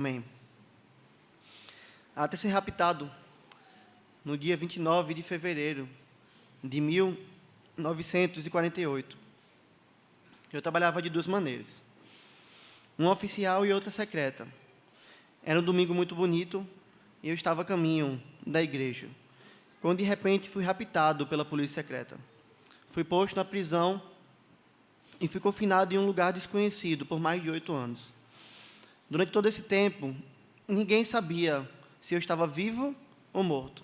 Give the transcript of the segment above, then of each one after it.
Amém. Até ser raptado no dia 29 de fevereiro de 1948. Eu trabalhava de duas maneiras, uma oficial e outra secreta. Era um domingo muito bonito e eu estava a caminho da igreja, quando de repente fui raptado pela polícia secreta. Fui posto na prisão e fui confinado em um lugar desconhecido por mais de 8 anos. Durante todo esse tempo, ninguém sabia se eu estava vivo ou morto.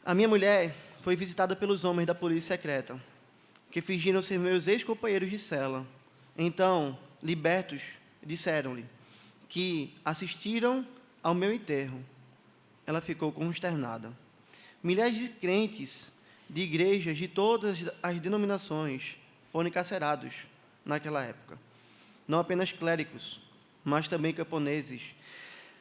A minha mulher foi visitada pelos homens da polícia secreta, que fingiram ser meus ex-companheiros de cela. Então, libertos, disseram-lhe que assistiram ao meu enterro. Ela ficou consternada. Milhares de crentes de igrejas de todas as denominações foram encarcerados naquela época. Não apenas clérigos, mas também camponeses,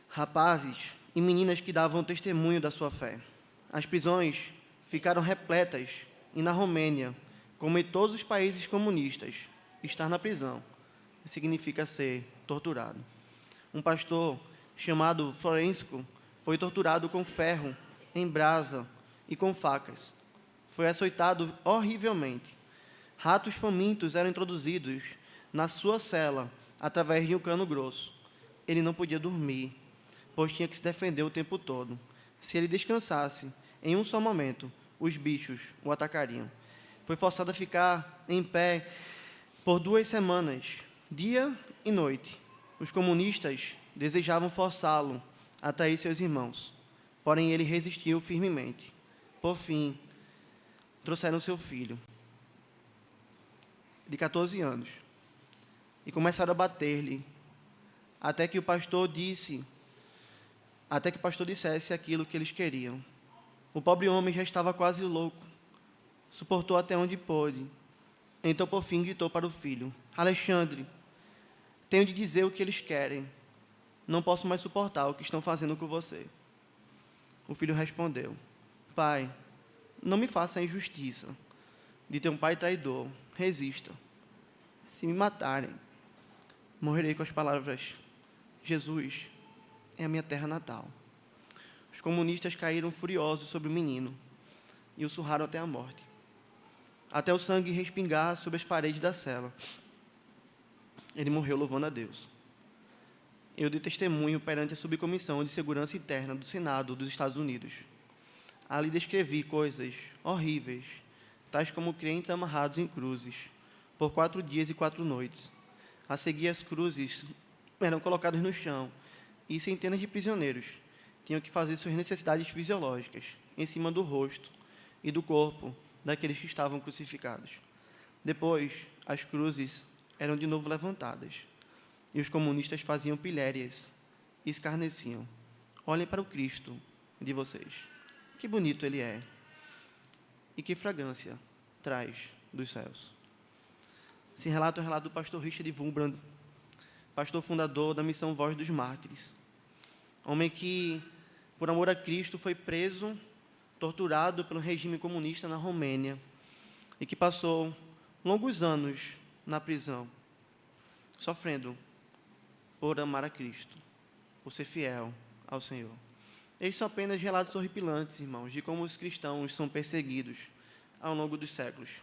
rapazes e meninas que davam testemunho da sua fé. As prisões ficaram repletas e na Romênia, como em todos os países comunistas, estar na prisão significa ser torturado. Um pastor chamado Florencio foi torturado com ferro, em brasa e com facas. Foi açoitado horrivelmente. Ratos famintos eram introduzidos na sua cela através de um cano grosso. Ele não podia dormir, pois tinha que se defender o tempo todo. Se ele descansasse em um só momento, os bichos o atacariam. Foi forçado a ficar em pé por 2 semanas, dia e noite. Os comunistas desejavam forçá-lo a trair seus irmãos, porém ele resistiu firmemente. Por fim, trouxeram seu filho, de 14 anos, e começaram a bater-lhe, até que o pastor dissesse aquilo que eles queriam. O pobre homem já estava quase louco, suportou até onde pôde. Então, por fim, gritou para o filho: Alexandre, tenho de dizer o que eles querem. Não posso mais suportar o que estão fazendo com você. O filho respondeu: Pai, não me faça a injustiça de ter um pai traidor. Resista. Se me matarem, morrerei com as palavras: Jesus é a minha terra natal. Os comunistas caíram furiosos sobre o menino e o surraram até a morte, até o sangue respingar sobre as paredes da cela. Ele morreu louvando a Deus. Eu dei testemunho perante a Subcomissão de Segurança Interna do Senado dos Estados Unidos. Ali descrevi coisas horríveis, tais como crentes amarrados em cruzes, por 4 dias e 4 noites. A seguir, as cruzes eram colocadas no chão, e centenas de prisioneiros tinham que fazer suas necessidades fisiológicas em cima do rosto e do corpo daqueles que estavam crucificados. Depois, as cruzes eram de novo levantadas, e os comunistas faziam pilhérias e escarneciam. Olhem para o Cristo de vocês. Que bonito ele é, e que fragrância traz dos céus. Esse relato é o relato do pastor Richard Wurmbrand, pastor fundador da Missão Voz dos Mártires. Homem que, por amor a Cristo, foi preso, torturado pelo regime comunista na Romênia e que passou longos anos na prisão, sofrendo por amar a Cristo, por ser fiel ao Senhor. Eles são apenas relatos horripilantes, irmãos, de como os cristãos são perseguidos ao longo dos séculos.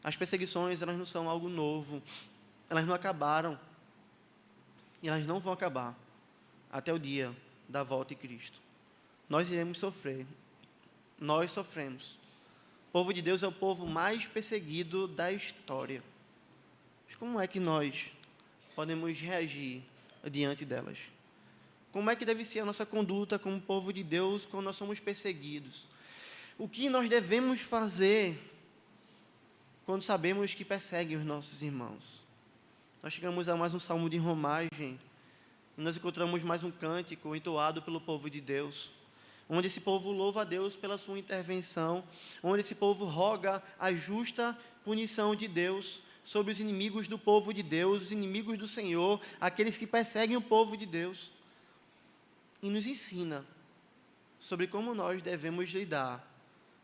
As perseguições, elas não são algo novo, elas não acabaram e elas não vão acabar até o dia da volta de Cristo. Nós iremos sofrer, nós sofremos. O povo de Deus é o povo mais perseguido da história. Mas como é que nós podemos reagir diante delas? Como é que deve ser a nossa conduta como povo de Deus quando nós somos perseguidos? O que nós devemos fazer quando sabemos que perseguem os nossos irmãos? Nós chegamos a mais um salmo de romagem, e nós encontramos mais um cântico entoado pelo povo de Deus, onde esse povo louva a Deus pela sua intervenção, onde esse povo roga a justa punição de Deus sobre os inimigos do povo de Deus, os inimigos do Senhor, aqueles que perseguem o povo de Deus, e nos ensina sobre como nós devemos lidar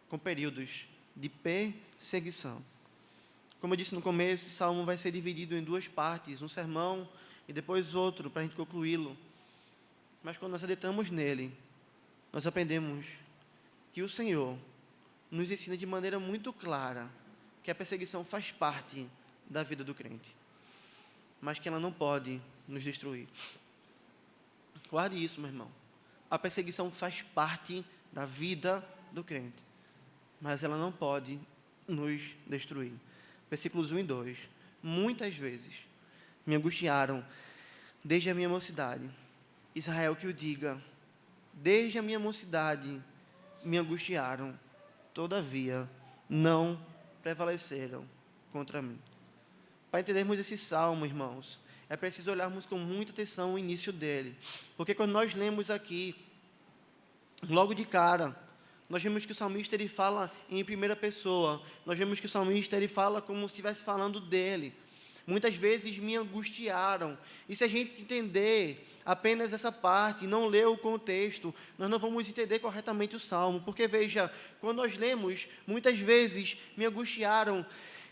com períodos de perseguição. Como eu disse no começo, esse salmo vai ser dividido em 2 partes, um sermão e depois outro, para a gente concluí-lo. Mas quando nós adentramos nele, nós aprendemos que o Senhor nos ensina de maneira muito clara que a perseguição faz parte da vida do crente, mas que ela não pode nos destruir. Guarde isso, meu irmão. A perseguição faz parte da vida do crente, mas ela não pode nos destruir. Versículos 1 e 2. Muitas vezes me angustiaram desde a minha mocidade. Israel que o diga. Desde a minha mocidade me angustiaram, todavia não prevaleceram contra mim. Para entendermos esse salmo, irmãos, é preciso olharmos com muita atenção o início dele. Porque quando nós lemos aqui, logo de cara, nós vemos que o salmista ele fala em primeira pessoa. Nós vemos que o salmista ele fala como se estivesse falando dele. Muitas vezes me angustiaram. E se a gente entender apenas essa parte e não ler o contexto, nós não vamos entender corretamente o salmo. Porque, veja, quando nós lemos, muitas vezes me angustiaram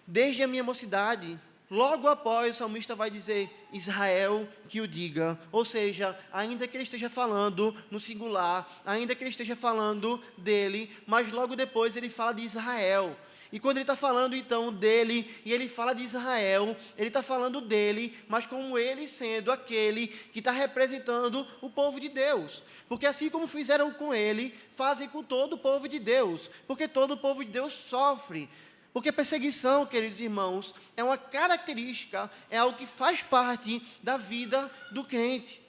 desde a minha mocidade. Logo após, o salmista vai dizer, Israel que o diga. Ou seja, ainda que ele esteja falando no singular, ainda que ele esteja falando dele, mas logo depois ele fala de Israel. E quando ele está falando, então, dele, e ele fala de Israel, ele está falando dele, mas como ele sendo aquele que está representando o povo de Deus. Porque assim como fizeram com ele, fazem com todo o povo de Deus. Porque todo o povo de Deus sofre. Porque perseguição, queridos irmãos, é uma característica, é algo que faz parte da vida do crente.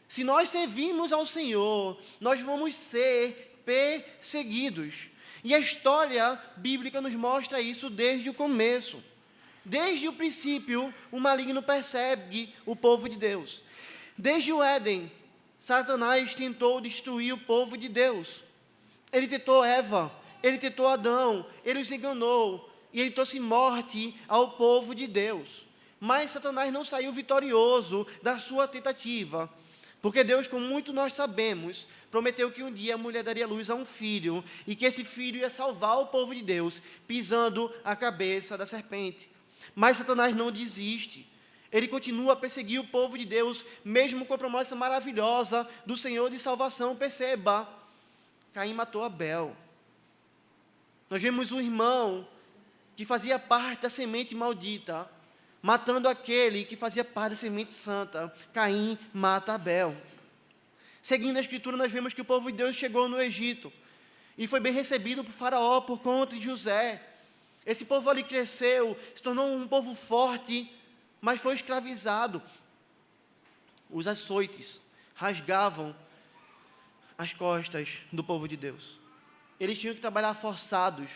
Se nós servimos ao Senhor, nós vamos ser perseguidos. E a história bíblica nos mostra isso desde o começo. Desde o princípio, o maligno persegue o povo de Deus. Desde o Éden, Satanás tentou destruir o povo de Deus. Ele tentou Eva, ele tentou Adão, ele os enganou, e ele trouxe morte ao povo de Deus. Mas Satanás não saiu vitorioso da sua tentativa, porque Deus, como muito nós sabemos, prometeu que um dia a mulher daria luz a um filho, e que esse filho ia salvar o povo de Deus, pisando a cabeça da serpente. Mas Satanás não desiste. Ele continua a perseguir o povo de Deus, mesmo com a promessa maravilhosa do Senhor de salvação. Perceba, Caim matou Abel. Nós vemos um irmão que fazia parte da semente maldita, matando aquele que fazia parte da semente santa. Caim mata Abel. Seguindo a Escritura, nós vemos que o povo de Deus chegou no Egito e foi bem recebido por Faraó por conta de José. Esse povo ali cresceu, se tornou um povo forte, mas foi escravizado. Os açoites rasgavam as costas do povo de Deus. Eles tinham que trabalhar forçados,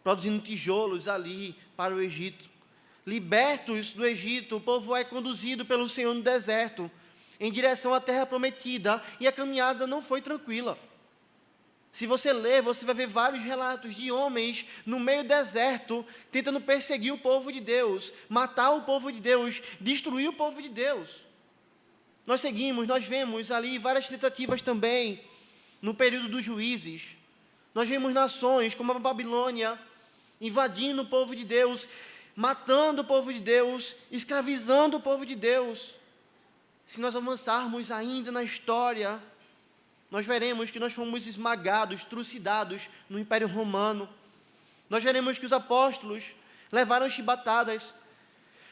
produzindo tijolos ali para o Egito. Libertos do Egito, o povo é conduzido pelo Senhor no deserto, em direção à terra prometida, e a caminhada não foi tranquila. Se você ler, você vai ver vários relatos de homens no meio do deserto, tentando perseguir o povo de Deus, matar o povo de Deus, destruir o povo de Deus. Nós vemos ali várias tentativas também, no período dos juízes. Nós vemos nações como a Babilônia, invadindo o povo de Deus, matando o povo de Deus, escravizando o povo de Deus. Se nós avançarmos ainda na história, nós veremos que nós fomos esmagados, trucidados no Império Romano. Nós veremos que os apóstolos levaram chibatadas,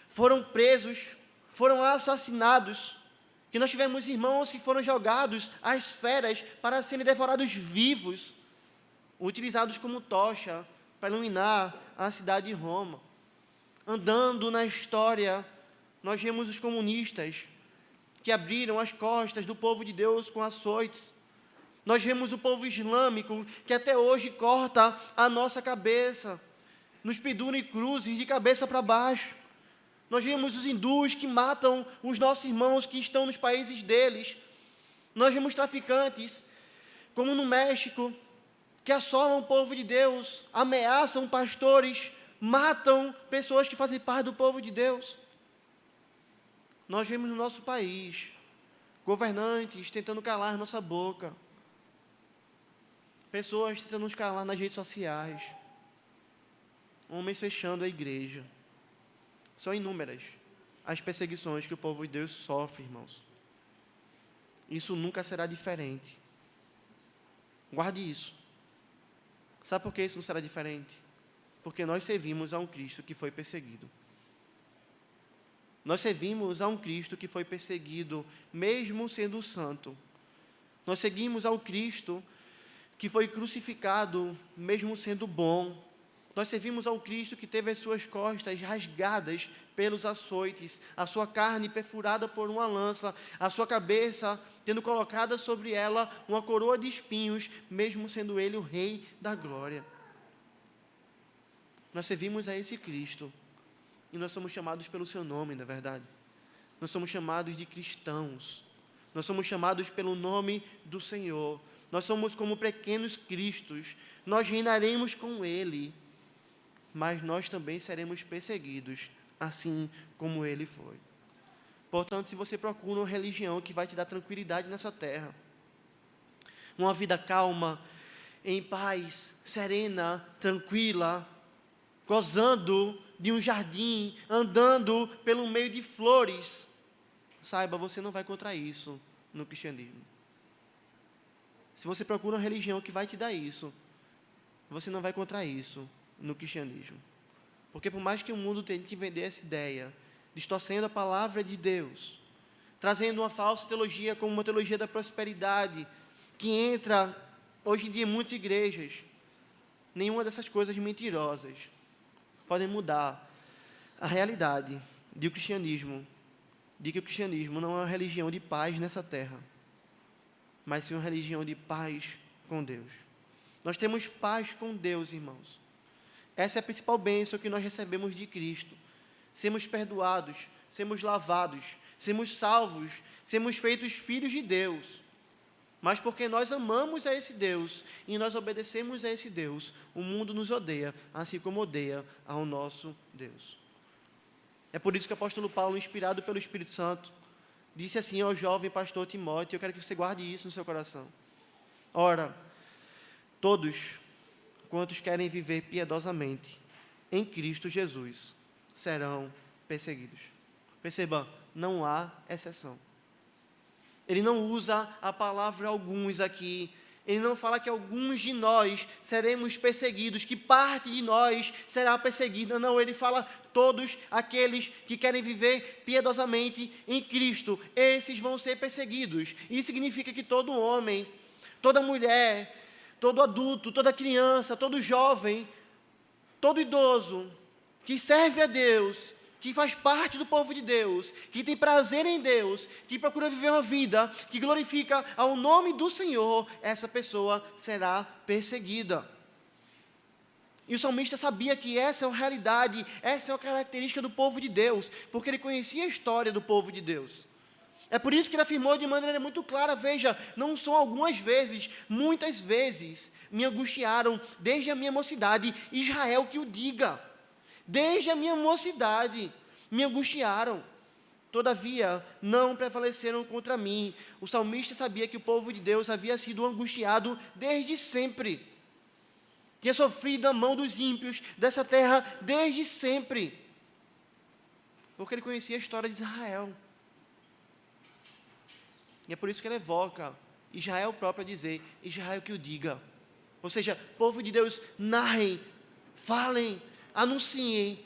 foram presos, foram assassinados, que nós tivemos irmãos que foram jogados às feras para serem devorados vivos, utilizados como tocha para iluminar a cidade de Roma. Andando na história, nós vemos os comunistas que abriram as costas do povo de Deus com açoites. Nós vemos o povo islâmico que até hoje corta a nossa cabeça, nos pendura em cruzes de cabeça para baixo. Nós vemos os hindus que matam os nossos irmãos que estão nos países deles. Nós vemos traficantes, como no México, que assolam o povo de Deus, ameaçam pastores, matam pessoas que fazem parte do povo de Deus. Nós vemos no nosso país governantes tentando calar nossa boca, pessoas tentando nos calar nas redes sociais, homens fechando a igreja. São inúmeras as perseguições que o povo de Deus sofre, irmãos. Isso nunca será diferente. Guarde isso. Sabe por que isso não será diferente? Porque nós servimos a um Cristo que foi perseguido. Nós servimos a um Cristo que foi perseguido, mesmo sendo santo. Nós seguimos ao Cristo que foi crucificado, mesmo sendo bom. Nós servimos ao Cristo que teve as suas costas rasgadas pelos açoites, a sua carne perfurada por uma lança, a sua cabeça tendo colocada sobre ela uma coroa de espinhos, mesmo sendo ele o Rei da glória. Nós servimos a esse Cristo e nós somos chamados pelo seu nome, na verdade. Nós somos chamados de cristãos. Nós somos chamados pelo nome do Senhor. Nós somos como pequenos cristos. Nós reinaremos com Ele, mas nós também seremos perseguidos, assim como Ele foi. Portanto, se você procura uma religião que vai te dar tranquilidade nessa terra, uma vida calma, em paz, serena, tranquila, gozando de um jardim, andando pelo meio de flores, saiba, você não vai encontrar isso no cristianismo. Se você procura uma religião que vai te dar isso, você não vai encontrar isso no cristianismo. Porque por mais que o mundo tente vender essa ideia, distorcendo a palavra de Deus, trazendo uma falsa teologia como uma teologia da prosperidade, que entra hoje em dia em muitas igrejas, nenhuma dessas coisas mentirosas podem mudar a realidade de que o cristianismo não é uma religião de paz nessa terra, mas sim uma religião de paz com Deus. Nós temos paz com Deus, irmãos. Essa é a principal bênção que nós recebemos de Cristo. Sermos perdoados, sermos lavados, sermos salvos, sermos feitos filhos de Deus. Mas porque nós amamos a esse Deus e nós obedecemos a esse Deus, o mundo nos odeia, assim como odeia ao nosso Deus. É por isso que o apóstolo Paulo, inspirado pelo Espírito Santo, disse assim ao jovem pastor Timóteo, eu quero que você guarde isso no seu coração. Ora, todos quantos querem viver piedosamente em Cristo Jesus serão perseguidos. Perceba, não há exceção. Ele não usa a palavra alguns aqui. Ele não fala que alguns de nós seremos perseguidos, que parte de nós será perseguida. Não, ele fala todos aqueles que querem viver piedosamente em Cristo. Esses vão ser perseguidos. Isso significa que todo homem, toda mulher, todo adulto, toda criança, todo jovem, todo idoso que serve a Deus, que faz parte do povo de Deus, que tem prazer em Deus, que procura viver uma vida que glorifica ao nome do Senhor, essa pessoa será perseguida. E o salmista sabia que essa é uma realidade, essa é uma característica do povo de Deus, porque ele conhecia a história do povo de Deus. É por isso que ele afirmou de maneira muito clara, veja, não são algumas vezes, muitas vezes me angustiaram desde a minha mocidade, Israel que o diga. Desde a minha mocidade me angustiaram, todavia não prevaleceram contra mim. O salmista sabia que o povo de Deus havia sido angustiado desde sempre, tinha sofrido a mão dos ímpios dessa terra desde sempre, porque ele conhecia a história de Israel. E é por isso que ele evoca Israel próprio a dizer, Israel que o diga. Ou seja, povo de Deus, narrem, falem, anunciem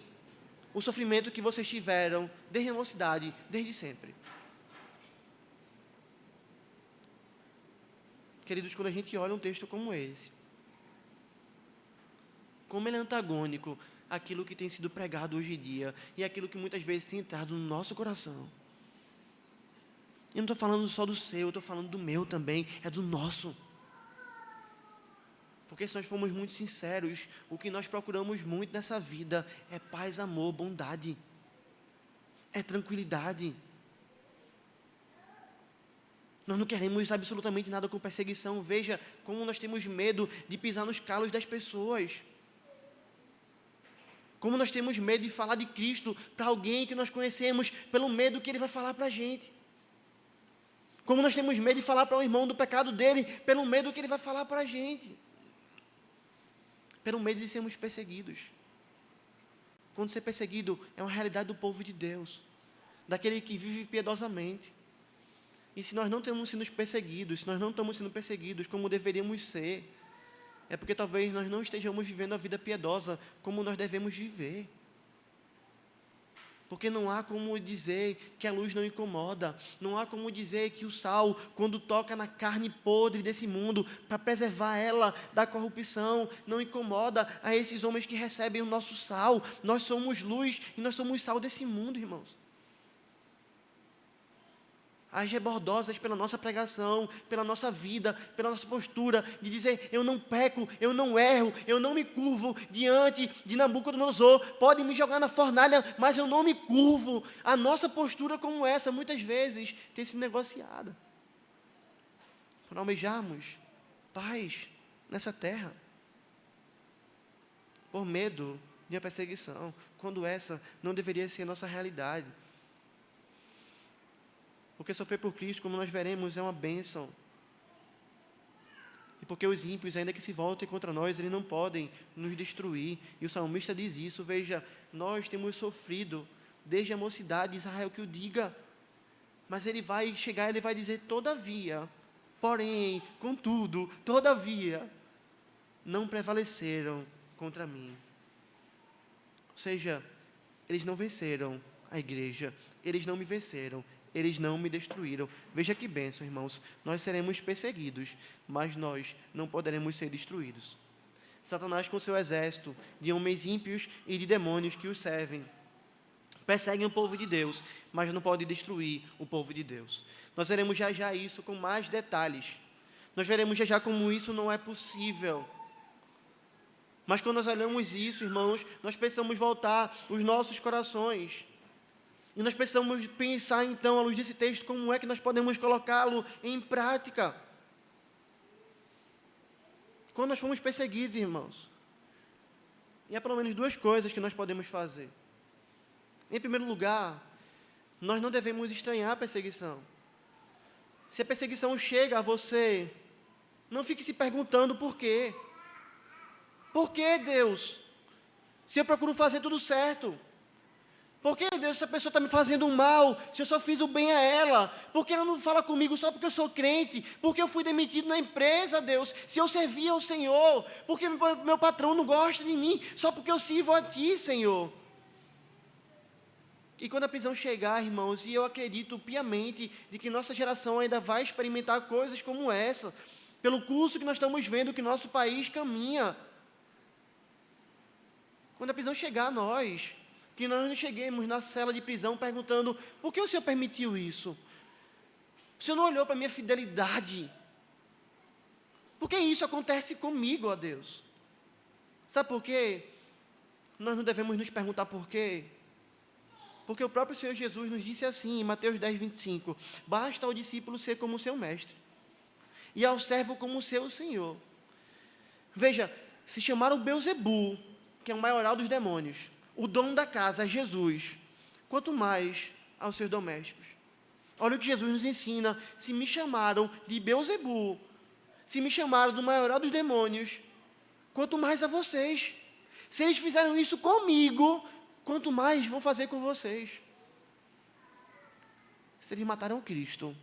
o sofrimento que vocês tiveram desde a mocidade, desde sempre. Queridos, quando a gente olha um texto como esse, como ele é antagônico àquilo que tem sido pregado hoje em dia e aquilo que muitas vezes tem entrado no nosso coração. Eu não estou falando só do seu, eu estou falando do meu também, é do nosso. Porque se nós formos muito sinceros, o que nós procuramos muito nessa vida é paz, amor, bondade. É tranquilidade. Nós não queremos absolutamente nada com perseguição. Veja como nós temos medo de pisar nos calos das pessoas. Como nós temos medo de falar de Cristo para alguém que nós conhecemos, pelo medo que ele vai falar para a gente. Como nós temos medo de falar para o irmão do pecado dele, pelo medo que ele vai falar para a gente. Pelo medo de sermos perseguidos. Quando ser perseguido é uma realidade do povo de Deus, daquele que vive piedosamente. E se nós não estamos sendo perseguidos, se nós não estamos sendo perseguidos como deveríamos ser, é porque talvez nós não estejamos vivendo a vida piedosa como nós devemos viver. Porque não há como dizer que a luz não incomoda, não há como dizer que o sal, quando toca na carne podre desse mundo, para preservar ela da corrupção, não incomoda a esses homens que recebem o nosso sal. Nós somos luz e nós somos sal desse mundo, irmãos. As rebordosas pela nossa pregação, pela nossa vida, pela nossa postura, de dizer, eu não peco, eu não erro, eu não me curvo diante de Nabucodonosor, pode me jogar na fornalha, mas eu não me curvo. A nossa postura como essa, muitas vezes, tem sido negociada, por almejarmos paz nessa terra, por medo de uma perseguição, quando essa não deveria ser a nossa realidade. Porque sofrer por Cristo, como nós veremos, é uma bênção. E porque os ímpios, ainda que se voltem contra nós, eles não podem nos destruir. E o salmista diz isso, veja, nós temos sofrido desde a mocidade, Israel que o diga. Mas ele vai chegar, ele vai dizer, todavia, porém, contudo, todavia, não prevaleceram contra mim. Ou seja, eles não venceram a igreja, eles não me venceram, eles não me destruíram. Veja que bênção, irmãos. Nós seremos perseguidos, mas nós não poderemos ser destruídos. Satanás com seu exército de homens ímpios e de demônios que os servem, perseguem o povo de Deus, mas não podem destruir o povo de Deus. Nós veremos já já isso com mais detalhes. Nós veremos já já como isso não é possível. Mas quando nós olhamos isso, irmãos, nós precisamos voltar os nossos corações. E nós precisamos pensar, então, à luz desse texto, como é que nós podemos colocá-lo em prática. Quando nós fomos perseguidos, irmãos, e há pelo menos duas coisas que nós podemos fazer. Em primeiro lugar, nós não devemos estranhar a perseguição. Se a perseguição chega a você, não fique se perguntando por quê. Por que, Deus? Se eu procuro fazer tudo certo. Por que, Deus, essa pessoa está me fazendo mal, se eu só fiz o bem a ela? Por que ela não fala comigo só porque eu sou crente? Por que eu fui demitido na empresa, Deus, se eu servia ao Senhor? Por que meu patrão não gosta de mim, só porque eu sirvo a Ti, Senhor? E quando a prisão chegar, irmãos, e eu acredito piamente de que nossa geração ainda vai experimentar coisas como essa, pelo curso que nós estamos vendo que nosso país caminha. Quando a prisão chegar a nós, que nós não cheguemos na cela de prisão perguntando, por que o Senhor permitiu isso? O Senhor não olhou para a minha fidelidade? Por que isso acontece comigo, ó Deus? Sabe por quê? Nós não devemos nos perguntar por quê? Porque o próprio Senhor Jesus nos disse assim, em Mateus 10, 25, basta ao discípulo ser como seu mestre, e ao servo como seu Senhor. Veja, se chamaram Belzebu, que é o maioral dos demônios, o dono da casa é Jesus, quanto mais aos seus domésticos. Olha o que Jesus nos ensina, se me chamaram de Belzebu, se me chamaram do maioral dos demônios, quanto mais a vocês. Se eles fizeram isso comigo, quanto mais vão fazer com vocês. Se eles mataram Cristo,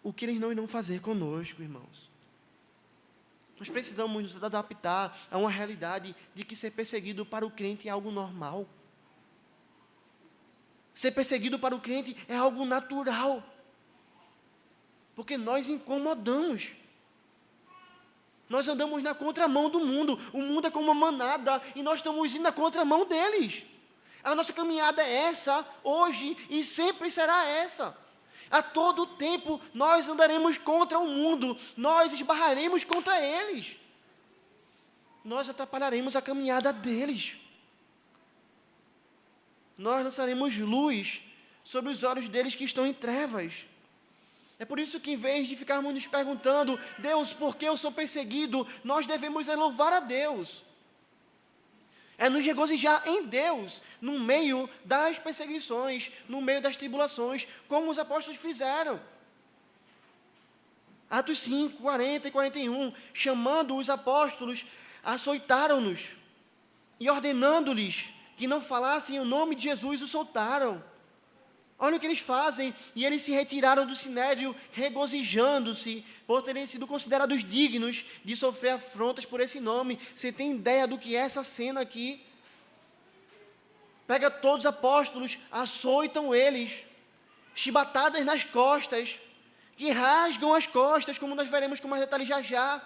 o que eles não irão fazer conosco, irmãos? Nós precisamos nos adaptar a uma realidade de que ser perseguido para o crente é algo normal. Ser perseguido para o crente é algo natural. Porque nós incomodamos. Nós andamos na contramão do mundo. O mundo é como uma manada e nós estamos indo na contramão deles. A nossa caminhada é essa, hoje, e sempre será essa. A todo tempo nós andaremos contra o mundo, nós esbarraremos contra eles, nós atrapalharemos a caminhada deles, nós lançaremos luz sobre os olhos deles que estão em trevas. É por isso que, em vez de ficarmos nos perguntando, Deus, por que eu sou perseguido, nós devemos louvar a Deus. É nos regozijar em Deus, no meio das perseguições, no meio das tribulações, como os apóstolos fizeram. Atos 5, 40 e 41, chamando os apóstolos, açoitaram-nos, e ordenando-lhes que não falassem o nome de Jesus, os soltaram. Olha o que eles fazem, e eles se retiraram do sinédrio, regozijando-se por terem sido considerados dignos de sofrer afrontas por esse nome. Você tem ideia do que é essa cena aqui? Pega todos os apóstolos, açoitam eles, chibatadas nas costas, que rasgam as costas, como nós veremos com mais detalhes já já.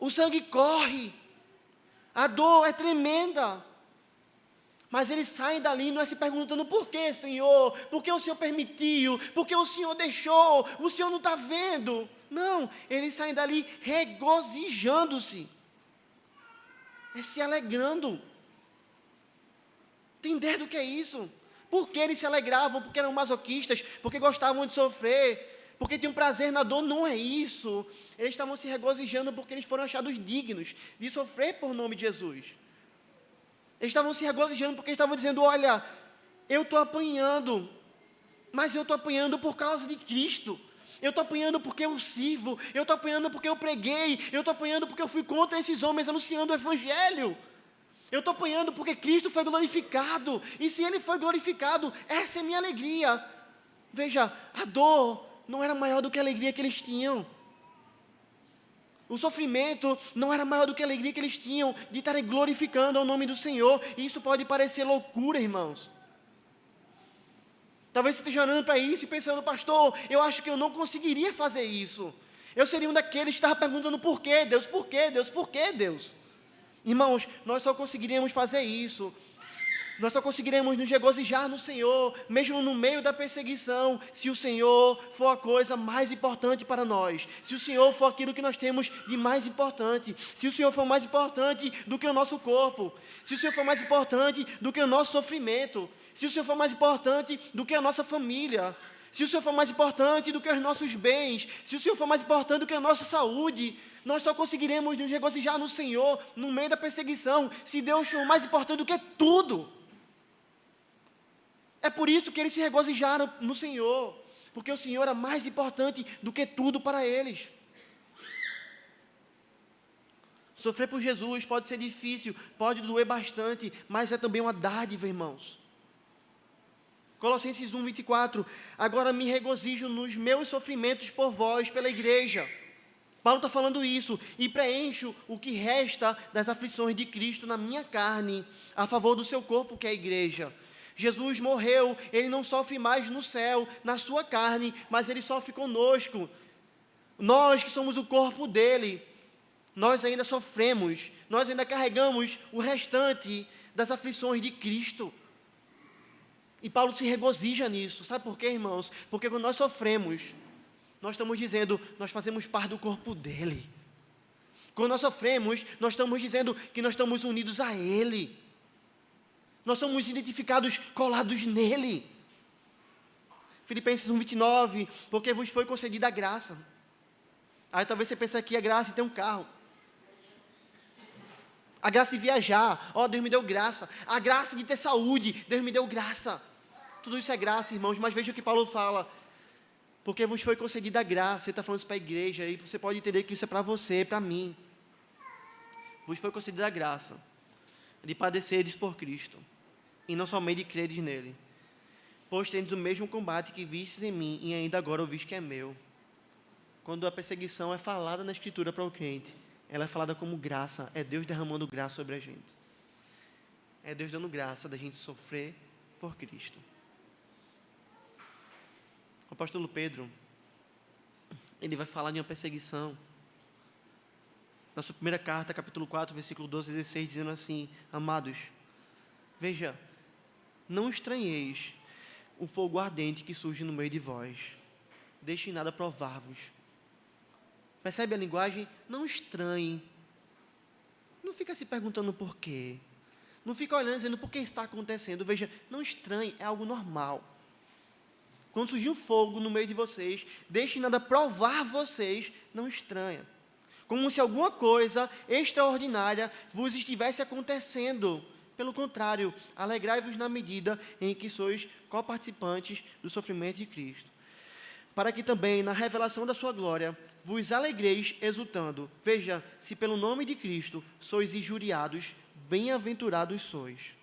O sangue corre, a dor é tremenda. Mas eles saem dali não é se perguntando: por que, Senhor? Por que o Senhor permitiu? Por que o Senhor deixou? O Senhor não está vendo? Não, eles saem dali regozijando-se, se alegrando. Tem ideia do que é isso? Por que eles se alegravam? Porque eram masoquistas? Porque gostavam de sofrer? Porque tinham prazer na dor? Não é isso. Eles estavam se regozijando porque eles foram achados dignos de sofrer por nome de Jesus. Eles estavam se regozijando porque estavam dizendo: olha, eu estou apanhando, mas eu estou apanhando por causa de Cristo. Eu estou apanhando porque eu sirvo, eu estou apanhando porque eu preguei, eu estou apanhando porque eu fui contra esses homens anunciando o Evangelho. Eu estou apanhando porque Cristo foi glorificado, e se Ele foi glorificado, essa é a minha alegria. Veja, a dor não era maior do que a alegria que eles tinham. O sofrimento não era maior do que a alegria que eles tinham de estarem glorificando ao nome do Senhor. E isso pode parecer loucura, irmãos. Talvez você esteja olhando para isso e pensando: pastor, eu acho que eu não conseguiria fazer isso. Eu seria um daqueles que estava perguntando: por que Deus, por que Deus, por que Deus? Irmãos, nós só conseguiríamos fazer isso, nós só conseguiremos nos regozijar no Senhor, mesmo no meio da perseguição, se o Senhor for a coisa mais importante para nós, se o Senhor for aquilo que nós temos de mais importante, se o Senhor for mais importante do que o nosso corpo, se o Senhor for mais importante do que o nosso sofrimento, se o Senhor for mais importante do que a nossa família, se o Senhor for mais importante do que os nossos bens, se o Senhor for mais importante do que a nossa saúde, nós só conseguiremos nos regozijar no Senhor, no meio da perseguição, se Deus for mais importante do que tudo. É por isso que eles se regozijaram no Senhor, porque o Senhor é mais importante do que tudo para eles. Sofrer por Jesus pode ser difícil, pode doer bastante, mas é também uma dádiva, irmãos. Colossenses 1, 24, agora me regozijo nos meus sofrimentos por vós, pela igreja. Paulo está falando isso, e preencho o que resta das aflições de Cristo na minha carne, a favor do seu corpo, que é a igreja. Jesus morreu, Ele não sofre mais no céu, na sua carne, mas Ele sofre conosco. Nós que somos o corpo dEle, nós ainda sofremos, nós ainda carregamos o restante das aflições de Cristo. E Paulo se regozija nisso, sabe por quê, irmãos? Porque quando nós sofremos, nós estamos dizendo: nós fazemos parte do corpo dEle. Quando nós sofremos, nós estamos dizendo que nós estamos unidos a Ele. Nós somos identificados, colados nele. Filipenses 1, 29, porque vos foi concedida a graça. Aí talvez você pense aqui: a graça de ter um carro. A graça de viajar, Deus me deu graça. A graça de ter saúde, Deus me deu graça. Tudo isso é graça, irmãos, mas veja o que Paulo fala: porque vos foi concedida a graça. Ele está falando isso para a igreja, e você pode entender que isso é para você, para mim. Vos foi concedida a graça de padecerdes por Cristo, e não somente de credes nele, pois tendes o mesmo combate que vistes em mim, e ainda agora ouvis que é meu. Quando a perseguição é falada na Escritura para o crente, ela é falada como graça, é Deus derramando graça sobre a gente. É Deus dando graça da gente sofrer por Cristo. O apóstolo Pedro, ele vai falar de uma perseguição. Na sua primeira carta, capítulo 4, versículo 12 e 16, dizendo assim: amados, veja, não estranheis o fogo ardente que surge no meio de vós, destinado a provar-vos. Percebe a linguagem? Não estranhe. Não fica se perguntando por quê. Não fica olhando dizendo por que está acontecendo. Veja, não estranhe, é algo normal. Quando surgir um fogo no meio de vocês, destinado a provar vocês, não estranha. Como se alguma coisa extraordinária vos estivesse acontecendo. Pelo contrário, alegrai-vos na medida em que sois coparticipantes do sofrimento de Cristo, para que também, na revelação da sua glória, vos alegreis exultando. Veja, se pelo nome de Cristo sois injuriados, bem-aventurados sois,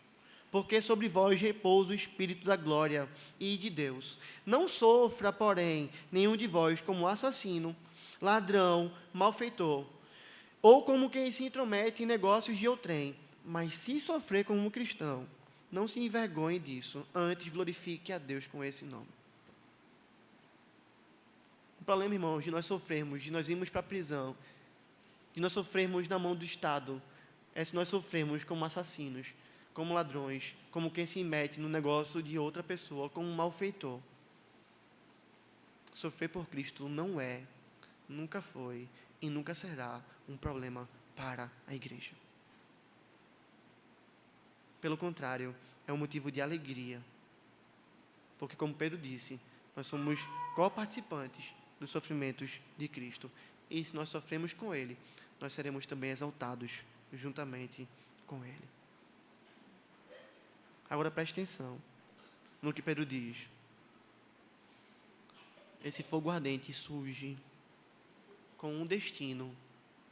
porque sobre vós repousa o Espírito da glória e de Deus. Não sofra, porém, nenhum de vós como assassino, ladrão, malfeitor, ou como quem se intromete em negócios de outrem, mas se sofrer como um cristão, não se envergonhe disso, antes glorifique a Deus com esse nome. O problema, irmãos, de nós sofrermos, de nós irmos para a prisão, de nós sofrermos na mão do Estado, é se nós sofrermos como assassinos, como ladrões, como quem se mete no negócio de outra pessoa, como um malfeitor. Sofrer por Cristo não é, nunca foi e nunca será um problema para a igreja. Pelo contrário, é um motivo de alegria. Porque, como Pedro disse, nós somos coparticipantes dos sofrimentos de Cristo. E se nós sofremos com Ele, nós seremos também exaltados juntamente com Ele. Agora preste atenção no que Pedro diz. Esse fogo ardente surge com um destino,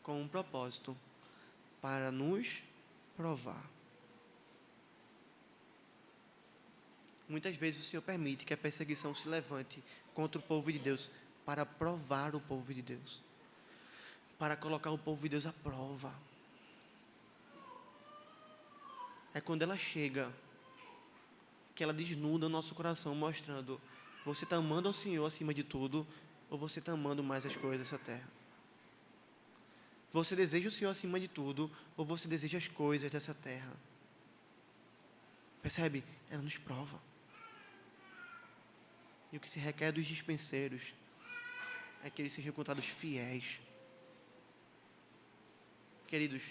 com um propósito, para nos provar. Muitas vezes o Senhor permite que a perseguição se levante contra o povo de Deus para provar o povo de Deus, para colocar o povo de Deus à prova. É quando ela chega que ela desnuda o nosso coração, mostrando: você está amando ao Senhor acima de tudo, ou você está amando mais as coisas dessa terra? Você deseja o Senhor acima de tudo, ou você deseja as coisas dessa terra? Percebe? Ela nos prova. E o que se requer dos dispenseiros é que eles sejam encontrados fiéis. Queridos,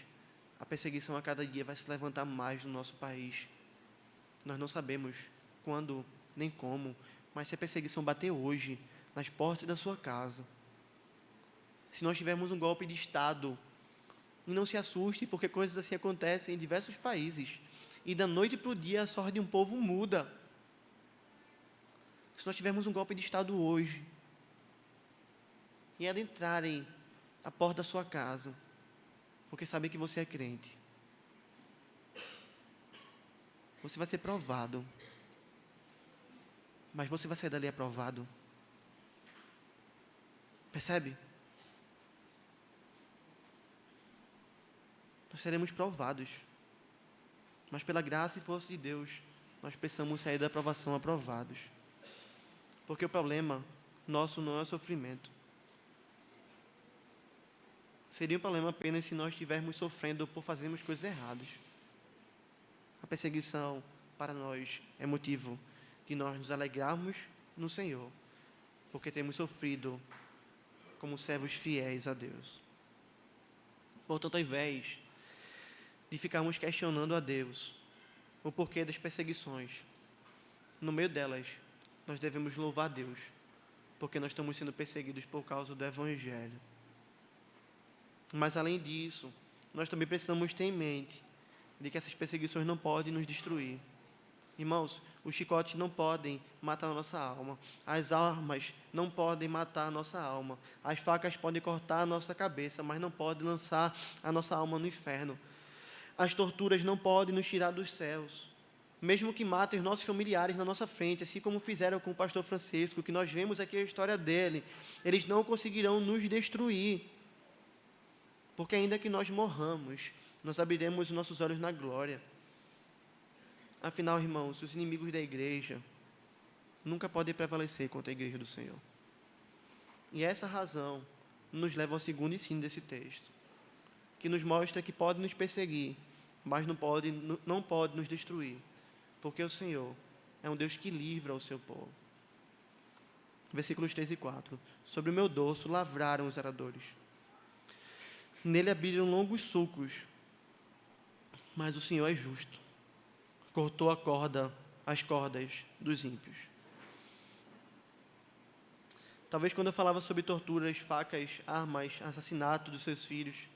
a perseguição a cada dia vai se levantar mais no nosso país. Nós não sabemos quando nem como, mas se a perseguição bater hoje nas portas da sua casa, se nós tivermos um golpe de Estado, e não se assuste, porque coisas assim acontecem em diversos países, e da noite para o dia a sorte de um povo muda. Se nós tivermos um golpe de Estado hoje, e adentrarem a porta da sua casa, porque sabem que você é crente, você vai ser provado, mas você vai sair dali aprovado. Percebe? Nós seremos provados, mas pela graça e força de Deus, nós precisamos sair da aprovação aprovados. Porque o problema nosso não é sofrimento. Seria um problema apenas se nós estivermos sofrendo por fazermos coisas erradas. A perseguição para nós é motivo de nós nos alegrarmos no Senhor, porque temos sofrido como servos fiéis a Deus. Portanto, ao invés de ficarmos questionando a Deus o porquê das perseguições, no meio delas, nós devemos louvar a Deus, porque nós estamos sendo perseguidos por causa do Evangelho. Mas, além disso, nós também precisamos ter em mente de que essas perseguições não podem nos destruir. Irmãos, os chicotes não podem matar a nossa alma, as armas não podem matar a nossa alma, as facas podem cortar a nossa cabeça, mas não podem lançar a nossa alma no inferno. As torturas não podem nos tirar dos céus. Mesmo que matem os nossos familiares na nossa frente, assim como fizeram com o pastor Francisco, que nós vemos aqui a história dele, eles não conseguirão nos destruir, porque ainda que nós morramos, nós abriremos os nossos olhos na glória. Afinal, irmãos, os inimigos da igreja nunca podem prevalecer contra a igreja do Senhor. E essa razão nos leva ao segundo ensino desse texto, que nos mostra que pode nos perseguir, mas não pode nos destruir, porque o Senhor é um Deus que livra o seu povo. Versículos 3 e 4. Sobre o meu dorso lavraram os aradores. Nele abriram longos sulcos, mas o Senhor é justo. Cortou as cordas dos ímpios. Talvez quando eu falava sobre torturas, facas, armas, assassinato dos seus filhos,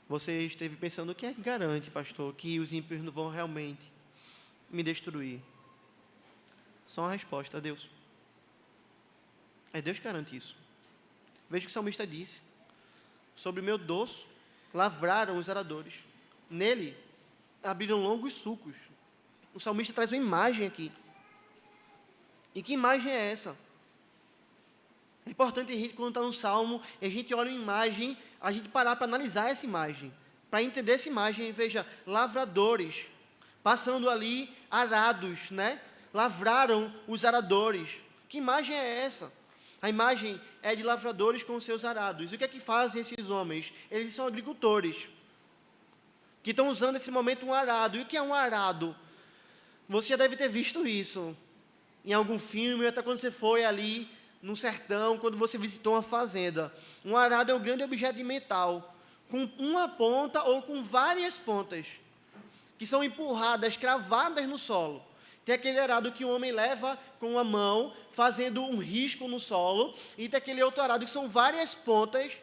você esteve pensando: o que é que garante, pastor, que os ímpios não vão realmente me destruir? Só uma resposta: Deus. É Deus que garante isso. Veja o que o salmista disse: sobre o meu dorso lavraram os aradores, nele abriram longos sulcos. O salmista traz uma imagem aqui. E que imagem é essa? É importante a gente, quando está no Salmo, e a gente olha uma imagem, a gente parar para analisar essa imagem. Para entender essa imagem, veja, lavradores, passando ali arados, né? Lavraram os aradores. Que imagem é essa? A imagem é de lavradores com os seus arados. E o que é que fazem esses homens? Eles são agricultores, que estão usando nesse momento um arado. E o que é um arado? Você já deve ter visto isso em algum filme, até quando você foi ali no sertão, quando você visitou uma fazenda. Um arado é um grande objeto de metal, com uma ponta ou com várias pontas, que são empurradas, cravadas no solo. Tem aquele arado que o homem leva com a mão, fazendo um risco no solo, e tem aquele outro arado que são várias pontas,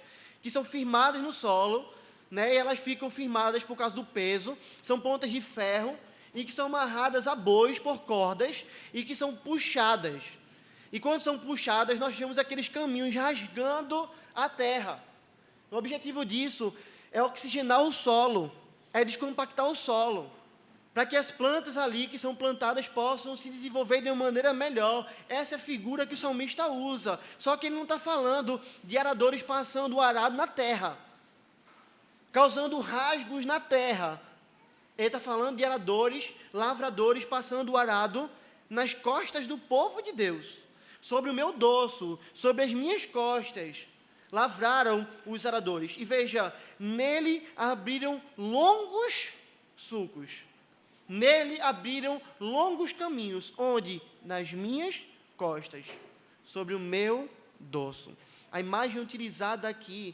que são firmadas no solo, né, e elas ficam firmadas por causa do peso, são pontas de ferro, e que são amarradas a bois por cordas, e que são puxadas. E quando são puxadas, nós vemos aqueles caminhos rasgando a terra. O objetivo disso é oxigenar o solo, é descompactar o solo, para que as plantas ali que são plantadas possam se desenvolver de uma maneira melhor. Essa é a figura que o salmista usa, só que ele não está falando de aradores passando o arado na terra, causando rasgos na terra. Ele está falando de aradores, lavradores passando o arado nas costas do povo de Deus, sobre o meu dorso, sobre as minhas costas, lavraram os aradores. E veja, nele abriram longos sulcos, nele abriram longos caminhos, onde? Nas minhas costas, sobre o meu dorso. A imagem utilizada aqui